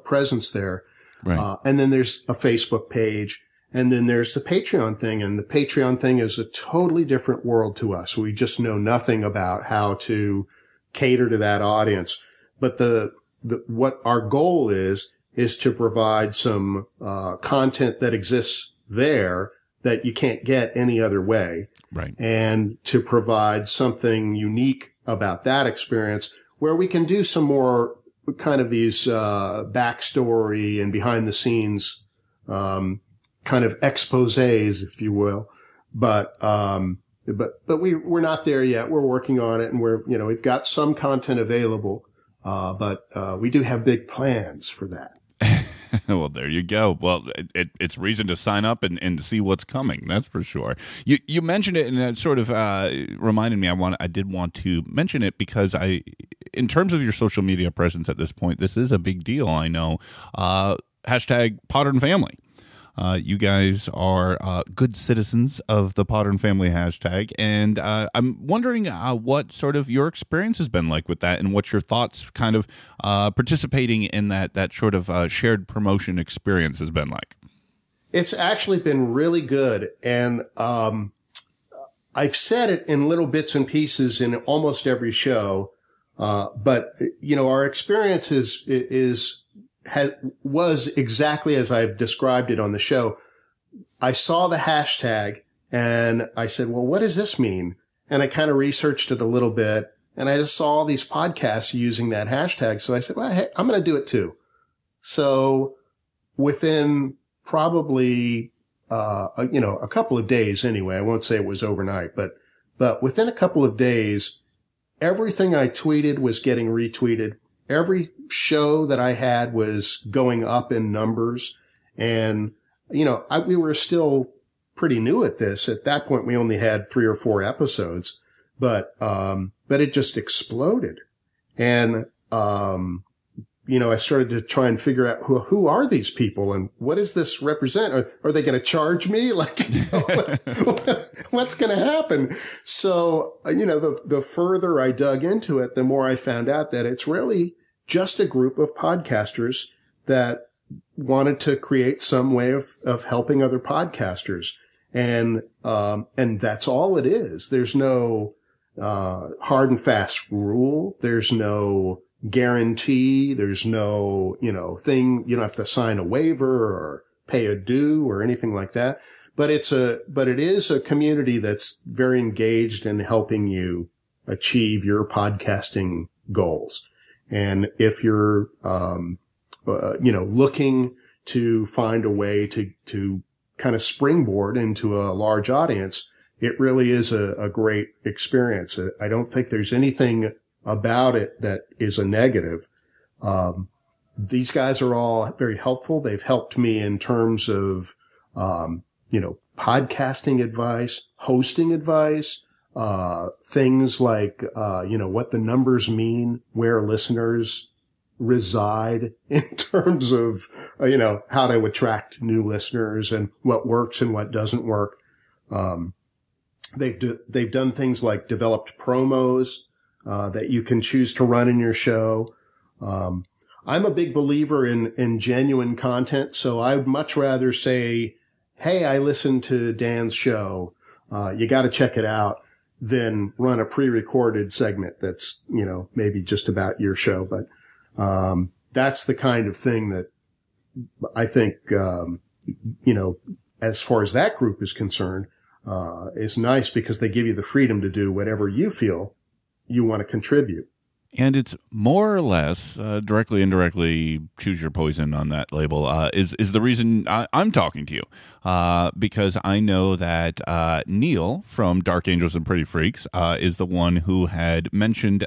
presence there.
Right.
And then there's a Facebook page, and then there's the Patreon thing. And the Patreon thing is a totally different world to us. We just know nothing about how to cater to that audience. But what our goal is to provide some content that exists there that you can't get any other way.
Right. And
to provide something unique about that experience, where we can do some more kind of these backstory and behind the scenes kind of exposés, if you will. But we're not there yet. We're working on it, and we've got some content available, but we do have big plans for that.
Well, there you go. Well, it's reason to sign up and to see what's coming. That's for sure. You mentioned it, and it sort of reminded me. I did want to mention it because in terms of your social media presence at this point, this is a big deal. I know. Hashtag Podern Family. You guys are good citizens of the Podern Family hashtag, and I'm wondering what sort of your experience has been like with that, and what your thoughts kind of participating in that sort of shared promotion experience has been like.
It's actually been really good, and I've said it in little bits and pieces in almost every show, but our experience was exactly as I've described it on the show. I saw the hashtag and I said, well, what does this mean? And I kind of researched it a little bit, and I just saw all these podcasts using that hashtag. So I said, well, hey, I'm going to do it too. So within probably, a couple of days anyway, I won't say it was overnight, but within a couple of days, everything I tweeted was getting retweeted. Every show that I had was going up in numbers. And, we were still pretty new at this. At that point, we only had 3 or 4 episodes, but it just exploded. And, I started to try and figure out who are these people and what does this represent? Are they going to charge me? Like, what's going to happen? So, the further I dug into it, the more I found out that it's really just a group of podcasters that wanted to create some way of helping other podcasters. And that's all it is. There's no, hard and fast rule. There's no guarantee. There's no, thing. You don't have to sign a waiver or pay a due or anything like that. But it is a community that's very engaged in helping you achieve your podcasting goals. And if you're, looking to find a way to kind of springboard into a large audience, it really is a great experience. I don't think there's anything about it that is a negative. These guys are all very helpful. They've helped me in terms of, podcasting advice, hosting advice, things like, what the numbers mean, where listeners reside in terms of, how to attract new listeners and what works and what doesn't work. They've done things like developed promos, that you can choose to run in your show. I'm a big believer in genuine content. So I'd much rather say, hey, I listened to Dan's show. You got to check it out, than run a pre-recorded segment that's, maybe just about your show. But, that's the kind of thing that I think, as far as that group is concerned, is nice because they give you the freedom to do whatever you feel you want to contribute.
And it's more or less directly, indirectly, choose your poison on that label, is the reason I'm talking to you. Because I know that Neil from Dark Angels and Pretty Freaks is the one who had mentioned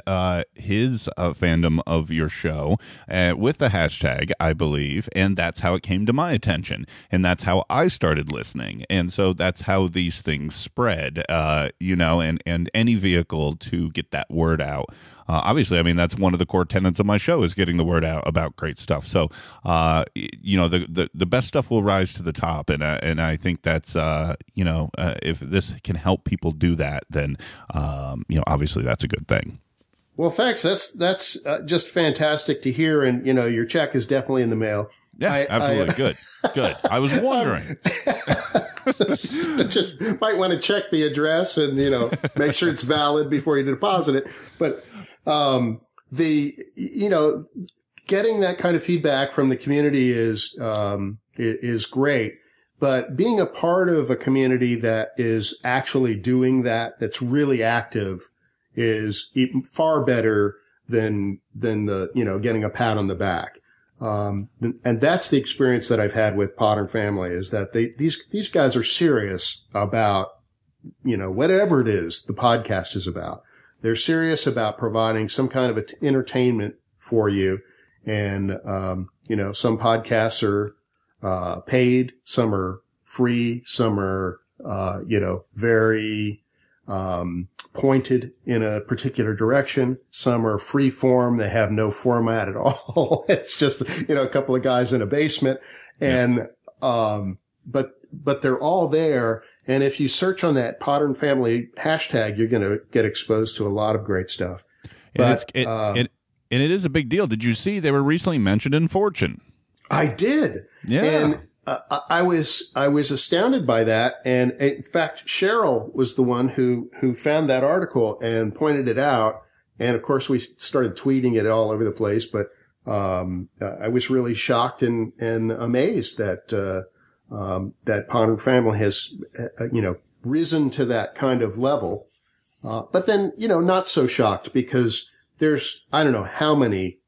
his fandom of your show with the hashtag, I believe, and that's how it came to my attention. And that's how I started listening. And so that's how these things spread, and any vehicle to get that word out. Obviously, I mean, that's one of the core tenets of my show is getting the word out about great stuff. So, the best stuff will rise to the top. And I think that's, if this can help people do that, then, obviously that's a good thing.
Well, thanks. That's just fantastic to hear. And, your check is definitely in the mail.
Yeah, absolutely. Good. I was wondering.
just might want to check the address and, make sure it's valid before you deposit it. But, getting that kind of feedback from the community is great, but being a part of a community that is actually doing that, that's really active, is even far better than getting a pat on the back. And that's the experience that I've had with Potter Family, is that these guys are serious about, whatever it is the podcast is about. They're serious about providing some kind of entertainment for you. And, some podcasts are paid, some are free, some are, very pointed in a particular direction. Some are free form. They have no format at all. It's just, a couple of guys in a basement. And, but they're all there. And if you search on that Potter Family hashtag, you're going to get exposed to a lot of great stuff. But,
and it is a big deal. Did you see they were recently mentioned in Fortune?
I did.
Yeah.
And I was astounded by that. And in fact, Cheryl was the one who found that article and pointed it out. And of course, we started tweeting it all over the place. But I was really shocked and amazed that that Potter Family has, risen to that kind of level. But then, not so shocked because there's, I don't know how many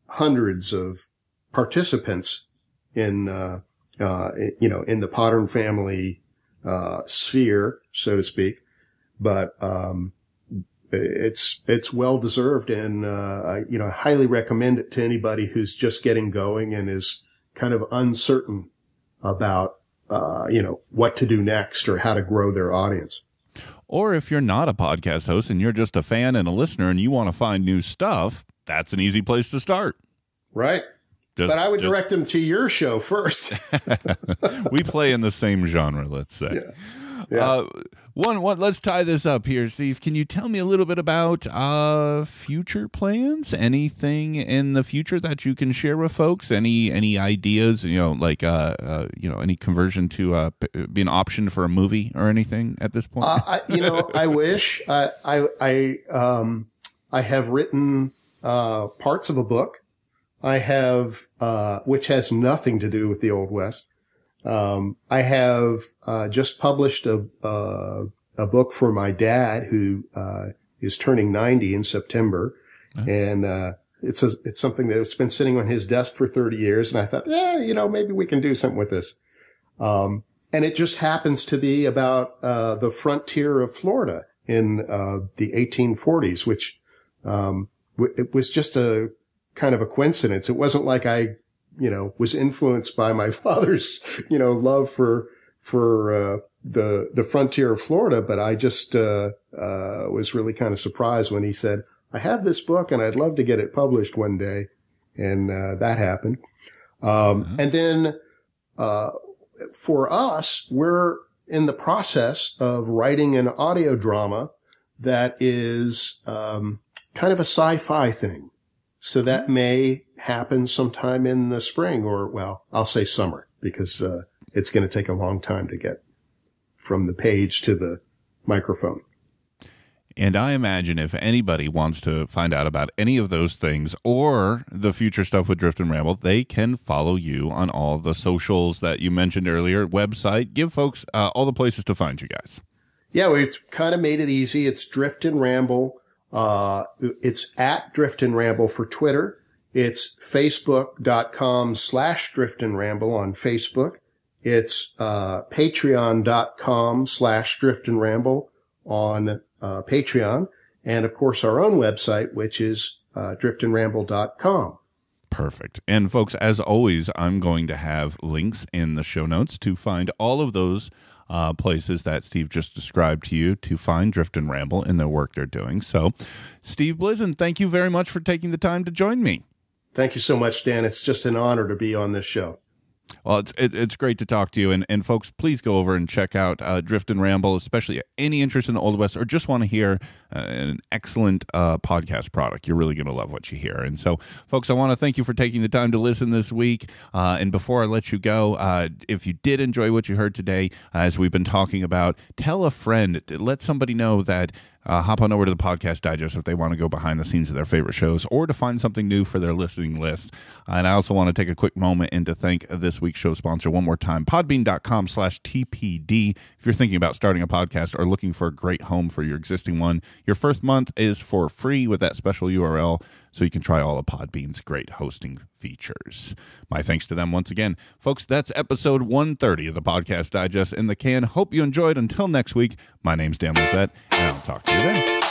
hundreds of participants in the Potter Family, sphere, so to speak. But, it's well deserved. And, I highly recommend it to anybody who's just getting going and is kind of uncertain about, what to do next or how to grow their audience.
Or if you're not a podcast host and you're just a fan and a listener and you want to find new stuff, that's an easy place to start.
Right. But I would direct them to your show first.
We play in the same genre, let's say.
Yeah.
Let's tie this up here, Steve. Can you tell me a little bit about future plans? Anything in the future that you can share with folks? Any ideas? Any conversion to be an option for a movie or anything at this point?
I wish. I have written parts of a book. I have, which has nothing to do with the Old West. I have, just published a book for my dad who, is turning 90 in September. Uh-huh. And, it's something that's been sitting on his desk for 30 years. And I thought, maybe we can do something with this. And it just happens to be about, the frontier of Florida in, the 1840s, which, it was just a kind of a coincidence. It wasn't like I, was influenced by my father's, love for the frontier of Florida. But I just, was really kind of surprised when he said, I have this book and I'd love to get it published one day. And that happened. And then for us, we're in the process of writing an audio drama that is kind of a sci-fi thing. So that may happen sometime in the spring or, well, I'll say summer because it's going to take a long time to get from the page to the microphone.
And I imagine if anybody wants to find out about any of those things or the future stuff with Drift and Ramble, they can follow you on all the socials that you mentioned earlier, website. Give folks all the places to find you guys.
Yeah, we've kind of made it easy. It's Drift and Ramble. It's at Drift and Ramble for Twitter. It's facebook.com/Drift and Ramble on Facebook. It's patreon.com/Drift and Ramble on Patreon, and of course our own website, which is driftandramble.com.
Perfect. And folks, as always, I'm going to have links in the show notes to find all of those places that Steve just described to you to find Drift and Ramble in the work they're doing. So, Steve Blizin, thank you very much for taking the time to join me.
Thank you so much, Dan. It's just an honor to be on this show.
Well, it's great to talk to you. And folks, please go over and check out Drift and Ramble, especially any interest in the Old West or just want to hear an excellent podcast product. You're really going to love what you hear. And so, folks, I want to thank you for taking the time to listen this week. And before I let you go, if you did enjoy what you heard today, as we've been talking about, tell a friend, let somebody know that hop on over to the Podcast Digest if they want to go behind the scenes of their favorite shows or to find something new for their listening list. And I also want to take a quick moment and to thank this week's show sponsor one more time, podbean.com/TPD. If you're thinking about starting a podcast or looking for a great home for your existing one, your first month is for free with that special URL, so you can try all of Podbean's great hosting features. My thanks to them once again. Folks, that's episode 130 of the Podcast Digest in the can. Hope you enjoyed. Until next week, my name's Dan Lizette, and I'll talk to you then.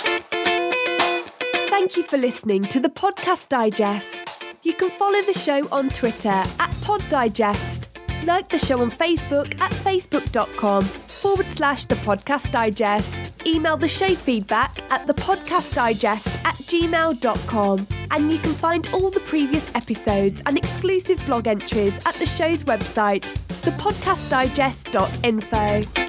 Thank you for listening to the Podcast Digest. You can follow the show on Twitter at Pod Digest. Like the show on Facebook at facebook.com/The Podcast Digest. Email the show feedback at thepodcastdigest@gmail.com. And you can find all the previous episodes and exclusive blog entries at the show's website, thepodcastdigest.info.